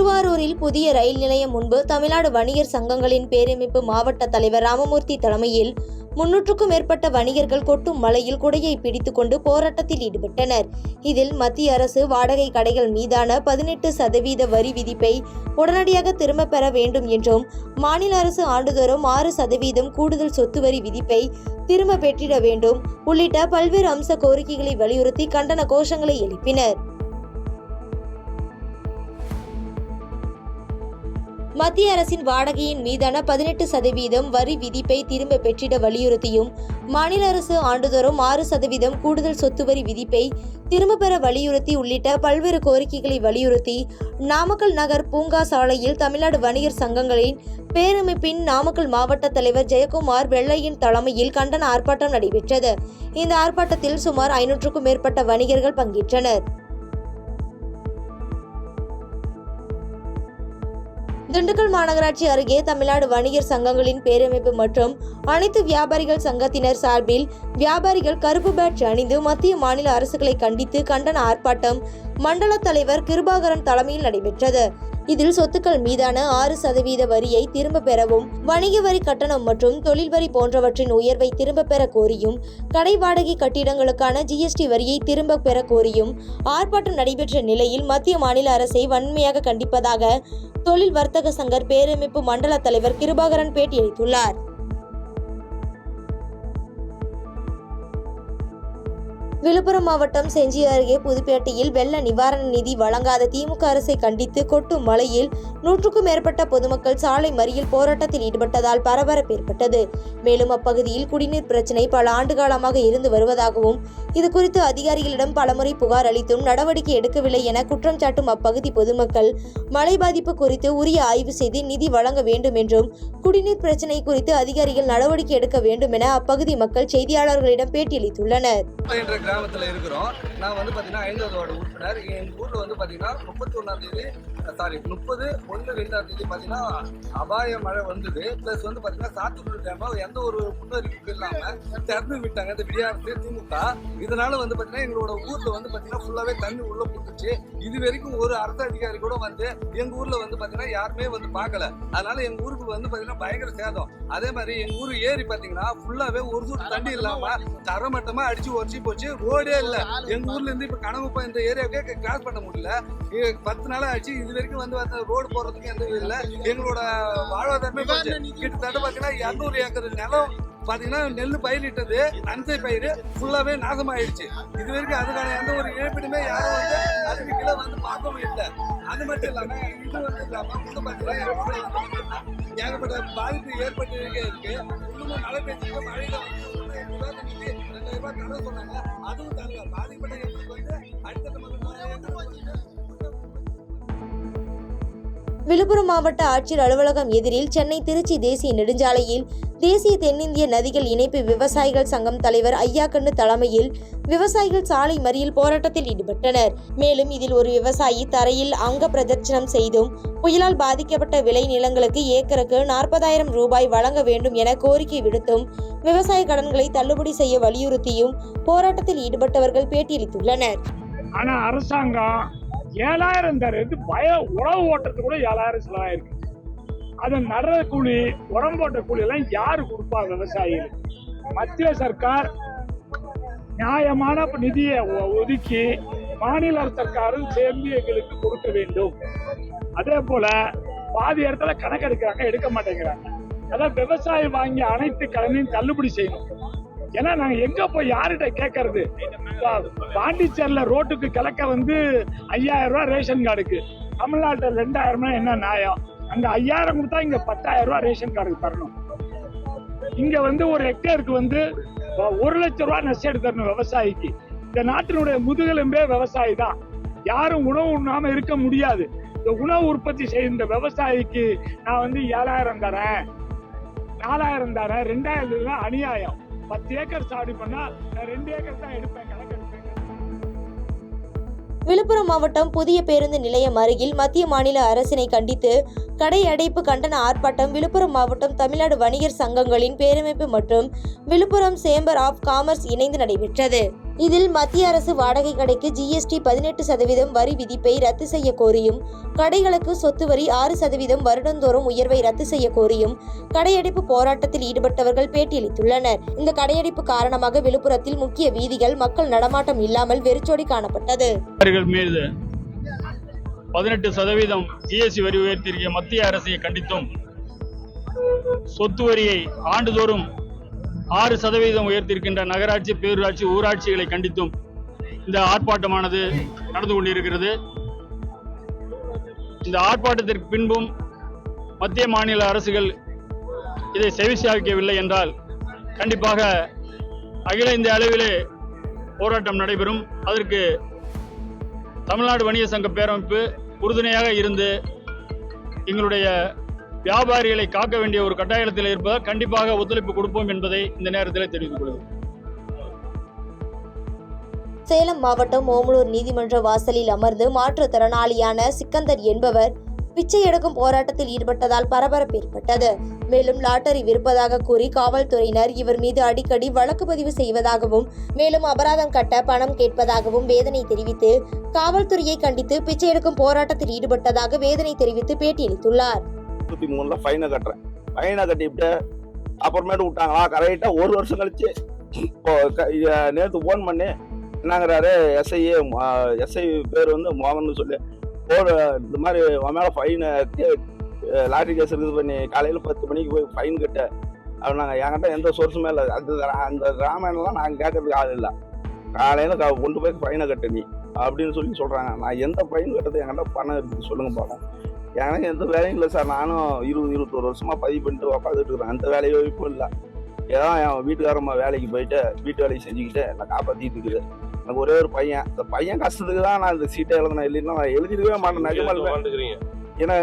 திருவாரூரில் புதிய ரயில் நிலையம் முன்பு தமிழ்நாடு வணிகர் சங்கங்களின் பேரமைப்பு மாவட்ட தலைவர் ராமமூர்த்தி தலைமையில் 300க்கும் மேற்பட்ட வணிகர்கள் கொட்டும் மழையில் குடையை பிடித்துக் கொண்டு போராட்டத்தில் ஈடுபட்டனர். இதில் மத்திய அரசு வாடகை கடைகள் மீதான 18% வரி விதிப்பை உடனடியாக திரும்பப் பெற வேண்டும் என்றும், மாநில அரசு ஆண்டுதோறும் 6% கூடுதல் சொத்து வரி விதிப்பை திரும்ப பெற்றிட வேண்டும் உள்ளிட்ட பல்வேறு அம்ச கோரிக்கைகளை வலியுறுத்தி கண்டன கோஷங்களை எழுப்பினர். மத்திய அரசின் வாடகையின் மீதான 18% வரி விதிப்பை திரும்ப பெற்றிட வலியுறுத்தியும், மாநில அரசு ஆண்டுதோறும் 6% கூடுதல் சொத்து வரி விதிப்பை திரும்ப பெற வலியுறுத்தி உள்ளிட்ட பல்வேறு கோரிக்கைகளை வலியுறுத்தி நாமக்கல் நகர் பூங்கா சாலையில் தமிழ்நாடு வணிகர் சங்கங்களின் பேரமைப்பின் நாமக்கல் மாவட்ட தலைவர் ஜெயக்குமார் வெள்ளையின் தலைமையில் கண்டன ஆர்ப்பாட்டம் நடைபெற்றது. இந்த ஆர்ப்பாட்டத்தில் சுமார் 500க்கும் மேற்பட்ட வணிகர்கள் பங்கேற்றனர். திண்டுக்கல் மாநகராட்சி அருகே தமிழ்நாடு வணிகர் சங்கங்களின் பேரமைப்பு மற்றும் அனைத்து வியாபாரிகள் சங்கத்தினர் சார்பில் வியாபாரிகள் கருப்பு பேட்ஜ் அணிந்து மத்திய மாநில அரசுகளை கண்டித்து கண்டன ஆர்ப்பாட்டம் மண்டல தலைவர் கிருபாகரன் தலைமையில் நடைபெற்றது. இதில் சொத்துக்கள் மீதான 6% வரியை திரும்ப பெறவும், வணிக வரி கட்டணம் மற்றும் தொழில் வரி போன்றவற்றின் உயர்வை திரும்ப பெற கோரியும், கடை வாடகை கட்டிடங்களுக்கான GST வரியை திரும்ப பெற கோரியும் ஆர்ப்பாட்டம் நடைபெற்ற நிலையில் மத்திய மாநில அரசை வன்மையாக கண்டிப்பதாக தொழில் வர்த்தக சங்கர் பேரமைப்பு மண்டல தலைவர் கிருபாகரன் பேட்டியளித்துள்ளார். விழுப்புரம் மாவட்டம் செஞ்சி அருகே புதுப்பேட்டையில் வெள்ள நிவாரண நிதி வழங்காத திமுக அரசை கண்டித்து கொட்டும் மழையில் 100க்கும் மேற்பட்ட பொதுமக்கள் சாலை மறியல் போராட்டத்தில் ஈடுபட்டதால் பரபரப்பு ஏற்பட்டது. மேலும் அப்பகுதியில் குடிநீர் பிரச்சினை பல ஆண்டுகாலமாக இருந்து வருவதாகவும், இதுகுறித்து அதிகாரிகளிடம் பலமுறை புகார் அளித்தும் நடவடிக்கை எடுக்கவில்லை என குற்றம் சாட்டும் அப்பகுதி பொதுமக்கள் மழை பாதிப்பு குறித்து உரிய ஆய்வு செய்து நிதி வழங்க வேண்டும் என்றும், குடிநீர் பிரச்சினை குறித்து அதிகாரிகள் நடவடிக்கை எடுக்க வேண்டும் என அப்பகுதி மக்கள் செய்தியாளர்களிடம் பேட்டியளித்துள்ளனர். கிராமத்தில் இருக்கிறோம். நான் வந்து பார்த்தீங்கன்னா 5வது வார்டு உறுப்பினர். எங்கள் ஊரில் வந்து பார்த்தீங்கன்னா 30/1/2 பார்த்தீங்கன்னா அபாய மழை வந்தது. ப்ளஸ் வந்து பார்த்தீங்கன்னா சாத்துக்குடி டேம் எந்த ஒரு முன்னறிவிப்பு இல்லாமல் திறந்து விட்டாங்க இந்த விடியாரத்து திமுக. இதனால வந்து பார்த்தீங்கன்னா எங்களோட ஊரில் வந்து பார்த்தீங்கன்னா ஃபுல்லாகவே தண்ணி உள்ள போட்டுச்சு. இது வரைக்கும் ஒரு அரசு அதிகாரி கூட வந்து எங்கள் ஊரில் வந்து பார்த்தீங்கன்னா யாருமே வந்து பார்க்கல. அதனால எங்கள் ஊருக்கு வந்து பார்த்தீங்கன்னா பயங்கர சேதம். அதே மாதிரி எங்கள் ஊர் ஏரி பார்த்தீங்கன்னா ஃபுல்லாகவே ஒரு சொட்டு தண்ணி இல்லாமல் தரமட்டமாக அடிச்சு உடச்சி போச்சு. ரோடே இல்ல. எங்க ஊர்ல இருந்து இப்ப கனவுப்பா இந்த ஏரியாவுக்கே கிராஸ் பண்ண முடியல. 10 நாள் ஆச்சு. இது வரைக்கும் வந்து ரோடு போறதுக்கு எந்த இல்ல. எங்களோட வாழ்வாதாரமே கிட்டத்தட்ட பாத்தீங்கன்னா 200 ஏக்கர் நிலம் பாத்தீங்கன்னா நெல் பயிரிட்டது நன்சை பயிர் ஃபுல்லாவே நாசமாயிடுச்சு. இது வரைக்கும் அதுக்கான எந்த ஒரு இழப்பீடுமே யாரும் வந்து அதுக்கு கீழே வந்து பார்க்கவும் இல்லை. அது மட்டும் இல்லாம இது வந்து இல்லாம பாத்தீங்கன்னா ஏகப்பட்ட பாதிப்பு ஏற்பட்டு இருக்கு. இன்னும் மழை பெய்ஞ்சு மழையில சொன்னாங்க. அதுவும் தாங்க பாதிப்பட்ட வந்து அடுத்த விழுப்புரம் மாவட்ட ஆட்சியர் அலுவலகம் எதிரில் சென்னை திருச்சி தேசிய நெடுஞ்சாலையில் தேசிய தென்னிந்திய நதிகள் இணைப்பு விவசாயிகள் சங்கம் தலைவர் ஐயாக்கண்ணு தலைமையில் விவசாயிகள் சாலை மறியல் போராட்டத்தில் ஈடுபட்டனர். மேலும் இதில் ஒரு விவசாயி தரையில் அங்க பிரதட்சணம் செய்தும், புயலால் பாதிக்கப்பட்ட விளை நிலங்களுக்கு ஏக்கருக்கு 40,000 ரூபாய் வழங்க வேண்டும் என கோரிக்கை விடுத்தும், விவசாய கடன்களை தள்ளுபடி செய்ய வலியுறுத்தியும் போராட்டத்தில் ஈடுபட்டவர்கள் பேட்டியளித்துள்ளனர். ஆனா அரசாங்கம் 7,000 தருது. உழவு ஓட்டத்துக்கு கூட 7,000 செலவாயிருக்கு. அது நடுற கூலி, உரம் போட்ட கூலி எல்லாம் யாரு கொடுப்பா? விவசாயிகள். மத்திய சர்க்கார் நியாயமான நிதியை ஒதுக்கி மாநில சர்க்காரும் சேர்ந்து எங்களுக்கு கொடுக்க வேண்டும். அதே போல பாதி இடத்துல கணக்கெடுக்கிறாங்க, எடுக்க மாட்டேங்கிறாங்க. அதான் விவசாயி வாங்கிய அனைத்து கடனையும் தள்ளுபடி செய்யணும். ஏன்னா நாங்க எங்க போய் யார்கிட்ட கேட்கறது? பாண்டிச்சேரியில ரோட்டுக்கு கிழக்க வந்து 5,000 ரூபாய் ரேஷன் கார்டுக்கு, தமிழ்நாட்டில் 2,000 என்ன நியாயம்? அங்க 5,000 கொடுத்தா இங்க 10,000 ரூபாய் ரேஷன் கார்டுக்கு தரணும். இங்க வந்து ஒரு ஹெக்டேருக்கு வந்து 1 லட்சம் ரூபாய் நஷ்டம் தரணும் விவசாயிக்கு. இந்த நாட்டினுடைய முதுகெலும்பே விவசாயி தான். யாரும் உணவு உண்ணாம இருக்க முடியாது. இந்த உணவு உற்பத்தி செய்த இந்த விவசாயிக்கு நான் வந்து 7,000 தரேன், 4,000 தரேன், 2,000 தான் அநியாயம். 10 ஏக்கர் சாடி பண்ணா நான் 2 ஏக்கர் தான் எடுப்பேன், கணக்கு எடுப்பேன். விழுப்புரம் மாவட்டம் புதிய பேருந்து நிலையம் அருகில் மத்திய மாநில அரசினை கண்டித்து கடை அடைப்பு கண்டன ஆர்ப்பாட்டம் விழுப்புரம் மாவட்டம் தமிழ்நாடு வணிகர் சங்கங்களின் பேரமைப்பு மற்றும் விழுப்புரம் சேம்பர் ஆஃப் காமர்ஸ் இணைந்து நடைபெற்றது. இதில் மத்திய அரசு வாடகை கடைக்கு GST 18% வரி விதிப்பை ரத்து செய்ய கோரியும், கடைகளுக்கு சொத்து வரி 6% வருடந்தோறும் உயர்வை ரத்து செய்ய கோரியும் கடையடைப்பு போராட்டத்தில் ஈடுபட்டவர்கள் பேட்டியளித்துள்ளனர். இந்த கடையடைப்பு காரணமாக விழுப்புரத்தில் முக்கிய வீதிகள் மக்கள் நடமாட்டம் இல்லாமல் வெறிச்சோடி காணப்பட்டது. மீது 18% GST வரி உயர்த்தியிருக்கிற மத்திய அரசை கண்டித்தும், சொத்து வரியை ஆண்டுதோறும் 6% உயர்த்தியிருக்கின்ற நகராட்சி, பேரூராட்சி, ஊராட்சிகளை கண்டித்தும் இந்த ஆர்ப்பாட்டமானது நடந்து கொண்டிருக்கிறது. இந்த ஆர்ப்பாட்டத்திற்கு பின்பும் மத்திய மாநில அரசுகள் இதை செவிசாய்க்கவில்லை என்றால் கண்டிப்பாக அகில இந்திய அளவிலே போராட்டம் நடைபெறும். அதற்கு தமிழ்நாடு வணிகர் சங்க பேரமைப்பு உறுதுணையாக இருந்து எங்களுடைய வியாபாரிகளை காக்க வேண்டிய ஒரு கட்டாயத்தில் இருப்பதால் கண்டிப்பாக ஒத்துழைப்பு கொடுப்போம் என்பதை இந்த நேரத்தில் தெரிவித்துக் கொள்கிறேன். சேலம் மாவட்டம் ஓமலூர் நீதிமன்ற வாசலில் அமர்ந்து மாற்றுத்திறனாளியான சிக்கந்தர் என்பவர் பிச்சை எடுக்கும் போராட்டத்தில் ஈடுபட்டதால் பரபரப்பு ஏற்பட்டது. மேலும் லாட்டரி விற்பதாக கூறி காவல்துறையினர் இவர் மீது அடிக்கடி வழக்கு பதிவு செய்வதாகவும், மேலும் அபராதம் கட்ட பணம் கேட்பதாகவும் வேதனை தெரிவித்து காவல்துறையை கண்டித்து பிச்சை எடுக்கும் போராட்டத்தில் ஈடுபட்டதாக வேதனை தெரிவித்து பேட்டியளித்துள்ளார். 23 ஃபைனை கட்டுறேன். ஃபைனை கட்டிவிட்டு அப்புறமேட்டு விட்டாங்களா. கரெக்டாக 1 வருஷம் கழிச்சு நேற்று ஃபோன் பண்ணி என்னங்கிறாரு, எஸ்ஐ பேர் வந்து மோகன் சொல்லி இந்த மாதிரி உன் மேலே ஃபைனு லாட்ரி கேஸ் இருக்குது பண்ணி காலையில் 10 மணிக்கு போய் ஃபைன் கட்ட அப்படின்னாங்க. என்கிட்ட எந்த சோர்ஸுமே இல்லை. அந்த ராமாயணம்லாம் நாங்கள் கேட்கறதுக்கு ஆள் இல்லை. காலையில் கொண்டு போய் ஃபைனை கட்டு நீ அப்படின்னு சொல்லி சொல்கிறாங்க. நான் எந்த ஃபைன் கட்டுறது என்கிட்ட பணம் இருக்குது சொல்லுங்க பார்ப்போம். எனக்கு எந்த வேலையும் இல்லை சார். நானும் 20-21 வருஷமாக பதிவு பண்ணிட்டு உட்காந்துட்டு இருக்கிறேன். அந்த வேலையோ இப்போ இல்லை. ஏதோ என் வீட்டுக்காரம்மா வேலைக்கு போயிட்டு வீட்டு வேலையை செஞ்சுக்கிட்டு நான் காப்பாற்றிட்டு இருக்குது. எனக்கு ஒரே ஒரு பையன். இந்த பையன் கஷ்டத்துக்கு தான் நான் இந்த சீட்டை எழுதினேன். இல்லைன்னா நான் எழுதிருக்கவே மாட்டேன். நிஜமாக ஏன்னா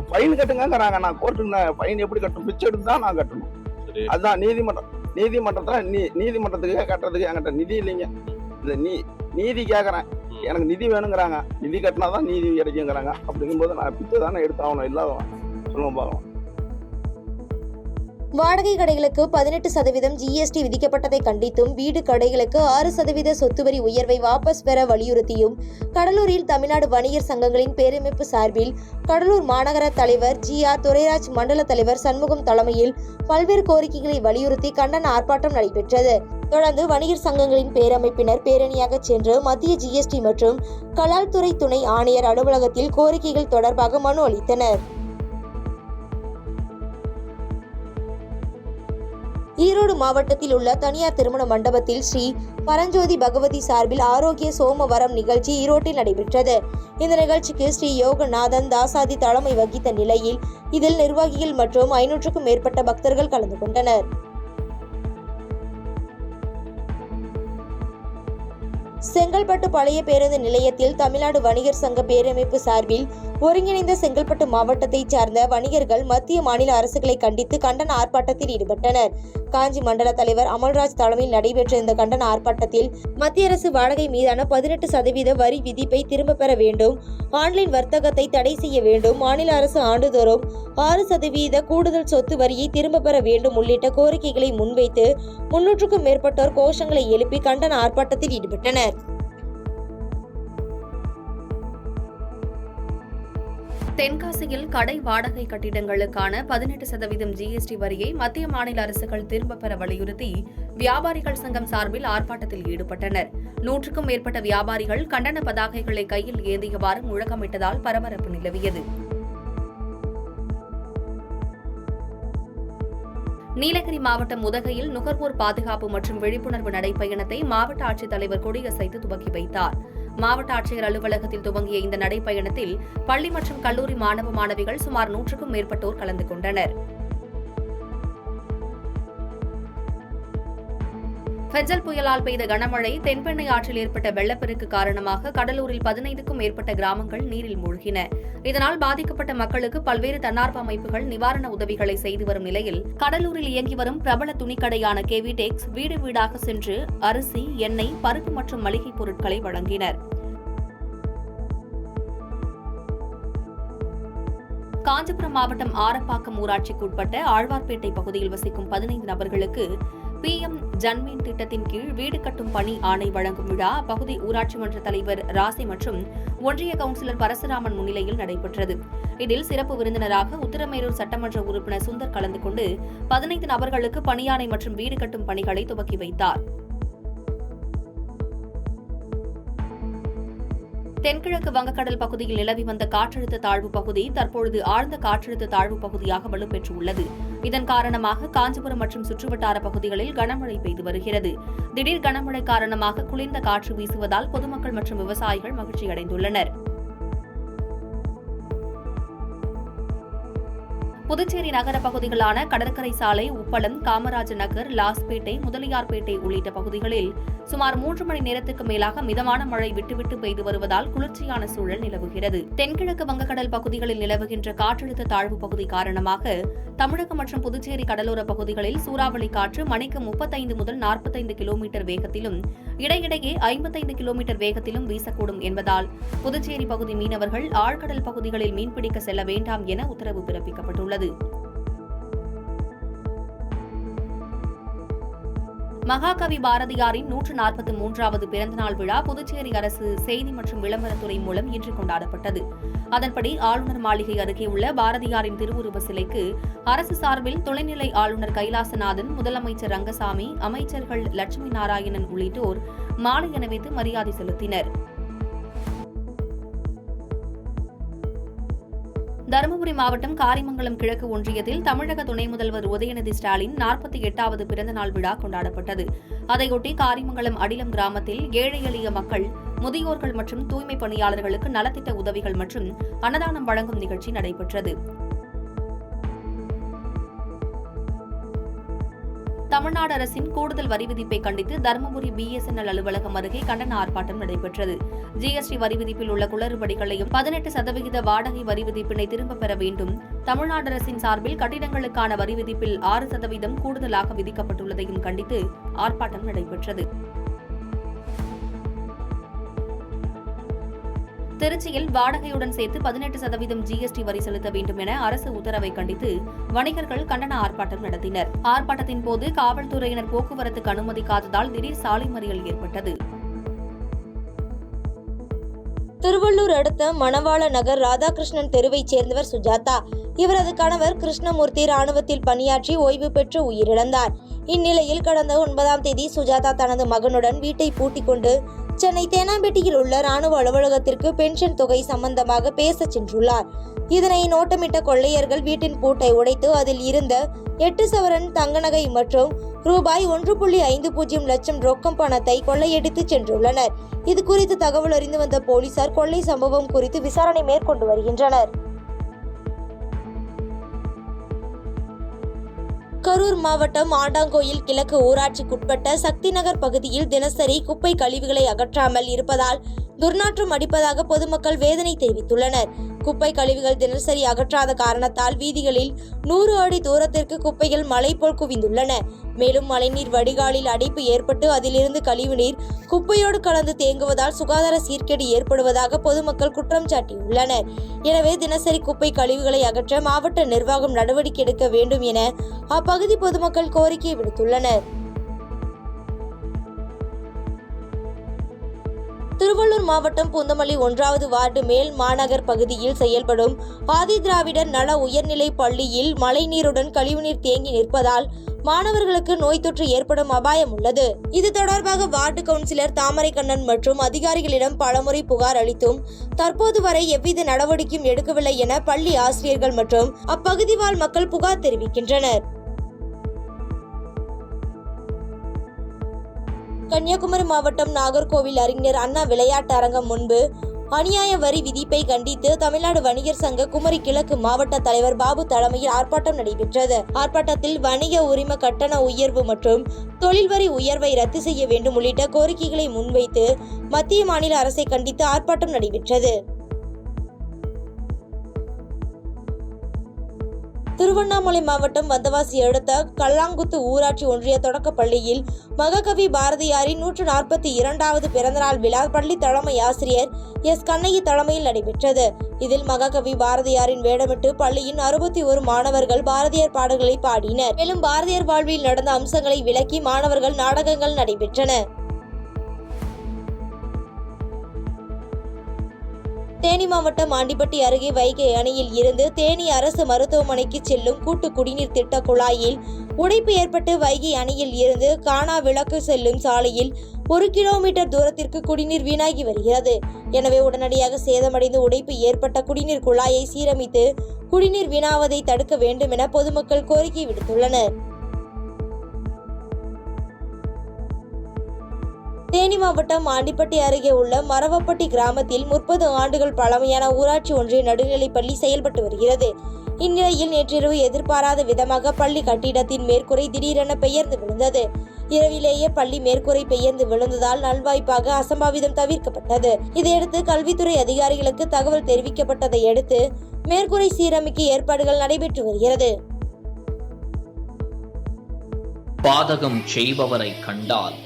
ஃபைன் கட்டுங்கிறாங்க. நான் கோர்ட்டுக்கு ஃபைன் எப்படி கட்டணும்? பிச்சை எடுத்து தான் நான் கட்டணும். அதுதான் நீதிமன்றத்தில் நீதிமன்றத்துக்கு கட்டுறதுக்கு என்கிட்ட நிதி இல்லைங்க. இந்த நீதி கேட்குறேன். எனக்கு நிதி வேணுங்கிறாங்க. நிதி கட்டினா தான் நீதி கிடைக்குங்கிறாங்க. அப்படிங்கும்போது நான் பிச்சை தானே எடுத்தாகணும். இல்லாத சொல்லுவோம் பார்க்கலாம். வாடகை கடைகளுக்கு 18% GST விதிக்கப்பட்டதை கண்டித்தும், வீடு கடைகளுக்கு 6% சொத்து வரி உயர்வை வாபஸ் பெற வலியுறுத்தியும் கடலூரில் தமிழ்நாடு வணிகர் சங்கங்களின் பேரமைப்பு சார்பில் கடலூர் மாநகர தலைவர் GR துரைராஜ், மண்டல தலைவர் சண்முகம் தலைமையில் பல்வேறு கோரிக்கைகளை வலியுறுத்தி கண்டன ஆர்ப்பாட்டம் நடைபெற்றது. தொடர்ந்து வணிகர் சங்கங்களின் பேரமைப்பினர் பேரணியாக சென்று மத்திய GST மற்றும் கலால்துறை துணை ஆணையர் அலுவலகத்தில் கோரிக்கைகள் தொடர்பாக மனு அளித்தனர். ஈரோடு மாவட்டத்தில் உள்ள தனியார் திருமண மண்டபத்தில் ஸ்ரீ பரஞ்சோதி பகவதி சார்பில் ஆரோக்கிய சோமவரம் நிகழ்ச்சி ஈரோட்டில் நடைபெற்றது. இந்த நிகழ்ச்சிக்கு ஸ்ரீ யோகநாதன் தாசாதி தலைமை வகித்த நிலையில் இதில் நிர்வாகிகள் மற்றும் 500க்கும் மேற்பட்ட பக்தர்கள் கலந்து கொண்டனர். செங்கல்பட்டு பழைய பேருந்து நிலையத்தில் தமிழ்நாடு வணிகர் சங்க பேரமைப்பு சார்பில் ஒருங்கிணைந்த செங்கல்பட்டு மாவட்டத்தைச் சார்ந்த வணிகர்கள் மத்திய மாநில அரசுகளை கண்டித்து கண்டன ஆர்ப்பாட்டத்தில் ஈடுபட்டனர். காஞ்சி மண்டல தலைவர் அமல்ராஜ் தலைமையில் நடைபெற்ற இந்த கண்டன ஆர்ப்பாட்டத்தில் மத்திய அரசு வாடகை மீதான 18% வரி விதிப்பை திரும்ப பெற வேண்டும், ஆன்லைன் வர்த்தகத்தை தடை செய்ய வேண்டும், மாநில அரசு ஆண்டுதோறும் 6% கூடுதல் சொத்து வரியை திரும்ப பெற வேண்டும் உள்ளிட்ட கோரிக்கைகளை முன்வைத்து 300க்கும் மேற்பட்டோர் கோஷங்களை எழுப்பி கண்டன ஆர்ப்பாட்டத்தில் ஈடுபட்டனர். தென்காசியில் கடை வாடகை கட்டிடங்களுக்கான 18% GST வரியை மத்திய மாநில அரசுகள் திரும்பப் பெற வலியுறுத்தி வியாபாரிகள் சங்கம் சார்பில் ஆர்ப்பாட்டத்தில் ஈடுபட்டனர். 100க்கும் மேற்பட்ட வியாபாரிகள் கண்டன பதாகைகளை கையில் ஏந்தியவாறு முழக்கமிட்டதால் பரபரப்பு நிலவியது. நீலகிரி மாவட்டம் உதகையில் நுகர்வோர் பாதுகாப்பு மற்றும் விழிப்புணர்வு நடைப்பயணத்தை மாவட்ட ஆட்சித்தலைவர் கொடியசைத்து துவக்கி வைத்தார். மாவட்ட ஆட்சியர் அலுவலகத்தில் துவங்கிய இந்த நடைப்பயணத்தில் பள்ளி மற்றும் கல்லூரி மாணவ மாணவிகள் சுமார் 100க்கும் மேற்பட்டோர் கலந்து கொண்டனர். ஃபெஜல் புயலால் பெய்த கனமழை தென்பெண்ணை ஆற்றில் ஏற்பட்ட வெள்ளப்பெருக்கு காரணமாக கடலூரில் 15க்கும் மேற்பட்ட கிராமங்கள் நீரில் மூழ்கின. இதனால் பாதிக்கப்பட்ட மக்களுக்கு பல்வேறு தன்னார்வ அமைப்புகள் நிவாரண உதவிகளை செய்து வரும் நிலையில் கடலூரில் இயங்கி வரும் பிரபல துணிக்கடையான கேவிடெக்ஸ் வீடு வீடாக சென்று அரிசி, எண்ணெய், பருப்பு மற்றும் மளிகைப் பொருட்களை வழங்கினர். காஞ்சிபுரம் மாவட்டம் ஆரப்பாக்கம் ஊராட்சிக்கு உட்பட்ட ஆழ்வார்பேட்டை பகுதியில் வசிக்கும் 15 நபர்களுக்கு PM ஜன்மீன் திட்டத்தின் கீழ் வீடு கட்டும் பணி ஆணை வழங்கும் விழா அப்பகுதி ஊராட்சி மன்ற தலைவர் ராசி மற்றும் ஒன்றிய கவுன்சிலர் பரசுராமன் முன்னிலையில் நடைபெற்றது. இதில் சிறப்பு விருந்தினராக உத்திரமேரூர் சட்டமன்ற உறுப்பினர் சுந்தர் கலந்து கொண்டு 15 நபர்களுக்கு பணியாணை மற்றும் வீடு கட்டும் பணிகளை துவக்கி வைத்தார். தென்கிழக்கு வங்கக்கடல் பகுதியில் நிலவி வந்த காற்றழுத்த தாழ்வு பகுதி தற்பொழுது ஆழ்ந்த காற்றழுத்த தாழ்வு பகுதியாக வலுப்பெற்றுள்ளது. இதன் காரணமாக காஞ்சிபுரம் மற்றும் சுற்றுவட்டார பகுதிகளில் கனமழை பெய்து வருகிறது. திடீர் கனமழை காரணமாக குளிர்ந்த காற்று வீசுவதால் பொதுமக்கள் மற்றும் விவசாயிகள் மகிழ்ச்சியடைந்துள்ளனர். புதுச்சேரி நகர பகுதிகளான கடற்கரை சாலை, உப்பளம், காமராஜர் நகர், லாஸ்பேட்டை, முதலியார்பேட்டை உள்ளிட்ட பகுதிகளில் சுமார் 3 மணி நேரத்துக்கு மேலாக மிதமான மழை விட்டுவிட்டு பெய்து வருவதால் குளிர்ச்சியான சூழல் நிலவுகிறது. தென்கிழக்கு வங்கக்கடல் பகுதிகளில் நிலவுகின்ற காற்றழுத்த தாழ்வு பகுதி காரணமாக தமிழகம் மற்றும் புதுச்சேரி கடலோர பகுதிகளில் சூறாவளி காற்று மணிக்கு 35 முதல் 45 கிலோமீட்டர் வேகத்திலும் இடையிடையே 55 கிலோமீட்டர் வேகத்திலும் வீசக்கூடும் என்பதால் புதுச்சேரி பகுதி மீனவர்கள் ஆழ்கடல் பகுதிகளில் மீன்பிடிக்க செல்ல வேண்டாம் என உத்தரவு பிறப்பிக்கப்பட்டுள்ளது. மகாகவி பாரதியாரின் 143வது பிறந்தநாள் விழா புதுச்சேரி அரசு செய்தி மற்றும் விளம்பரத்துறை மூலம் இன்று கொண்டாடப்பட்டது. அதன்படி ஆளுநர் மாளிகை அருகே உள்ள பாரதியாரின் திருவுருவ சிலைக்கு அரசு சார்பில் துணைநிலை ஆளுநர் கைலாசநாதன், முதலமைச்சர் ரங்கசாமி, அமைச்சர்கள் லட்சுமி நாராயணன் உள்ளிட்டோர் மாலை அணிவித்து மரியாதை செலுத்தினர். தருமபுரி மாவட்டம் காரிமங்கலம் கிழக்கு ஒன்றியத்தில் தமிழக துணை முதல்வர் உதயநிதி ஸ்டாலின் 48வது பிறந்தநாள் விழா கொண்டாடப்பட்டது. அதையொட்டி காரிமங்கலம் அடிலம் கிராமத்தில் ஏழை எளிய மக்கள், முதியோர்கள் மற்றும் தூய்மை பணியாளர்களுக்கு நலத்திட்ட உதவிகள் மற்றும் அன்னதானம் வழங்கும் நிகழ்ச்சி நடைபெற்றது. தமிழ்நாடு அரசின் கூடுதல் வரி விதிப்பை கண்டித்து தருமபுரி BSNL அலுவலகம் அருகே கண்டன ஆர்ப்பாட்டம் நடைபெற்றது. GST வரி விதிப்பில் உள்ள குளறுபடிகளையும் 18% வாடகை வரி விதிப்பினை திரும்பப் பெற வேண்டும், தமிழ்நாடு அரசின் சார்பில் கட்டிடங்களுக்கான வரி விதிப்பில் 6% கூடுதலாக விதிக்கப்பட்டுள்ளதையும் கண்டித்து ஆர்ப்பாட்டம் நடைபெற்றது. திருச்சியில் வாடகையுடன் சேர்த்து 18% GST வரி செலுத்த வேண்டும் என அரசு உத்தரவை கண்டித்து வணிகர்கள் கண்டன ஆர்ப்பாட்டம் நடத்தினர். ஆர்ப்பாட்டத்தின் போது காவல்துறையினர் போக்குவரத்துக்கு அனுமதிக்காததால் திடீர் சாலை மறியல் ஏற்பட்டது. திருவள்ளூர் அடுத்த மணவாள நகர் ராதாகிருஷ்ணன் தெருவைச் சேர்ந்தவர் சுஜாதா. இவரது கணவர் கிருஷ்ணமூர்த்தி ராணுவத்தில் பணியாற்றி ஓய்வு பெற்று உயிரிழந்தார். இந்நிலையில் கடந்த 9ஆம் தேதி சுஜாதா தனது மகனுடன் வீட்டை பூட்டிக் கொண்டு சென்னை தேனாம்பேட்டையில் உள்ள ராணுவ அலுவலகத்திற்கு பென்ஷன் தொகை சம்பந்தமாக பேச சென்றுள்ளார். இதனை நோட்டமிட்ட கொள்ளையர்கள் வீட்டின் பூட்டை உடைத்து அதில் இருந்த 8 சவரன் தங்க நகை மற்றும் ரூபாய் 1.50 லட்சம் ரொக்கம் பணத்தை கொள்ளையடித்து சென்றுள்ளனர். இது குறித்து தகவல் அறிந்து வந்த போலீசார் கொள்ளை சம்பவம் குறித்து விசாரணை மேற்கொண்டு வருகின்றனர். கரூர் மாவட்டம் ஆண்டாங்கோயில் கிழக்கு ஊராட்சிக்குட்பட்ட சக்தி நகர் பகுதியில் தினசரி குப்பை கழிவுகளை அகற்றாமல் இருப்பதால் துர்நாற்றம் அடிப்பதாக பொதுமக்கள் வேதனை தெரிவித்துள்ளனர். குப்பை கழிவுகள் தினசரி அகற்றாத காரணத்தால் வீதிகளில் 100 அடி தூரத்திற்கு குப்பைகள் மலை போல் குவிந்துள்ளன. மேலும் மழைநீர் வடிகாலில் அடைப்பு ஏற்பட்டு அதிலிருந்து கழிவுநீர் குப்பையோடு கலந்து தேங்குவதால் சுகாதார சீர்கேடு ஏற்படுவதாக பொதுமக்கள் குற்றம் சாட்டியுள்ளனர். எனவே தினசரி குப்பை கழிவுகளை அகற்ற மாவட்ட நிர்வாகம் நடவடிக்கை எடுக்க வேண்டும் என அப்பகுதி பொதுமக்கள் கோரிக்கை விடுத்துள்ளனர். திருவள்ளூர் மாவட்டம் பூந்தமல்லி 1வது வார்டு மேல் மாநகர் பகுதியில் செயல்படும் ஆதி திராவிடர் நல உயர்நிலை பள்ளியில் மழைநீருடன் கழிவுநீர் தேங்கி நிற்பதால் மாணவர்களுக்கு நோய் தொற்று ஏற்படும் அபாயம் உள்ளது. இது தொடர்பாக வார்டு கவுன்சிலர் தாமரைக்கண்ணன் மற்றும் அதிகாரிகளிடம் பலமுறை புகார் அளித்தும் தற்போது வரை எவ்வித நடவடிக்கையும் எடுக்கவில்லை என பள்ளி ஆசிரியர்கள் மற்றும் அப்பகுதி வாழ் மக்கள் புகார் தெரிவிக்கின்றனர். கன்னியாகுமரி மாவட்டம் நாகர்கோவில் அறிஞர் அண்ணா விளையாட்டு அரங்கம் முன்பு அநியாய வரி விதிப்பை கண்டித்து தமிழ்நாடு வணிகர் சங்க குமரி கிழக்கு மாவட்ட தலைவர் பாபு தலைமையில் ஆர்ப்பாட்டம் நடைபெற்றது. ஆர்ப்பாட்டத்தில் வணிக உரிம கட்டண உயர்வு மற்றும் தொழில் வரி உயர்வை ரத்து செய்ய வேண்டும் உள்ளிட்ட கோரிக்கைகளை முன்வைத்து மத்திய மாநில அரசை கண்டித்து ஆர்ப்பாட்டம் நடைபெற்றது. திருவண்ணாமலை மாவட்டம் வந்தவாசி அடுத்த கல்லாங்குத்து ஊராட்சி ஒன்றிய தொடக்கப் பள்ளியில் மகாகவி பாரதியாரின் 142வது பிறந்தநாள் விழா பள்ளி தலைமை ஆசிரியர் எஸ். கண்ணையி தலைமையில் நடைபெற்றது. இதில் மகாகவி பாரதியாரின் வேடமிட்டு பள்ளியின் 61 மாணவர்கள் பாரதியார் பாடல்களை பாடினர். மேலும் பாரதியார் வாழ்வில் நடந்த அம்சங்களை விளக்கி மாணவர்கள் நாடகங்கள் நடைபெற்றன. தேனி மாவட்டம் ஆண்டிப்பட்டி அருகே வைகை அணையில் இருந்து தேனி அரசு மருத்துவமனைக்கு செல்லும் கூட்டு குடிநீர் திட்ட குழாயில் உடைப்பு ஏற்பட்டு வைகை அணையில் இருந்து காணா விளக்கு செல்லும் சாலையில் 1 கிலோமீட்டர் தூரத்திற்கு குடிநீர் வீணாகி வருகிறது. எனவே உடனடியாக சேதமடைந்து உடைப்பு ஏற்பட்ட குடிநீர் குழாயை சீரமைத்து குடிநீர் வீணாவதை தடுக்க வேண்டும் என பொதுமக்கள் கோரிக்கை விடுத்துள்ளனர். தேனி மாவட்டம் ஆண்டிப்பட்டி அருகே உள்ள மரவப்பட்டி கிராமத்தில் 30 ஆண்டுகள் பழமையான ஊராட்சி ஒன்றிய நடுநிலைப்பள்ளி செயல்பட்டு வருகிறது. இந்நிலையில் நேற்றிரவு எதிர்பாராத விதமாக பள்ளி கட்டிடத்தின் மேற்கூரை திடீரென பெயர்ந்து விழுந்தது. இரவிலேயே பள்ளி மேற்கூரை பெயர்ந்து விழுந்ததால் நல்வாய்ப்பாக அசம்பாவிதம் தவிர்க்கப்பட்டது. இதையடுத்து கல்வித்துறை அதிகாரிகளுக்கு தகவல் தெரிவிக்கப்பட்டதை அடுத்து மேற்கூரை சீரமைக்க ஏற்பாடுகள் நடைபெற்று வருகிறது. பாதகம் செய்பவரை கண்டால்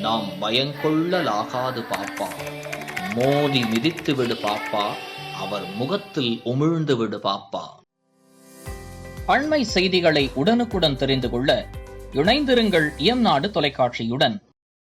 நாம் பயங்கொள்ளலாகாது பாப்பா, மோதி மிதித்து விடு பாப்பா, அவர் முகத்தில் உமிழ்ந்து விடு பாப்பா. அண்மை செய்திகளை உடனுக்குடன் தெரிந்து கொள்ள இணைந்திருங்கள் இயம்நாடு தொலைக்காட்சியுடன்.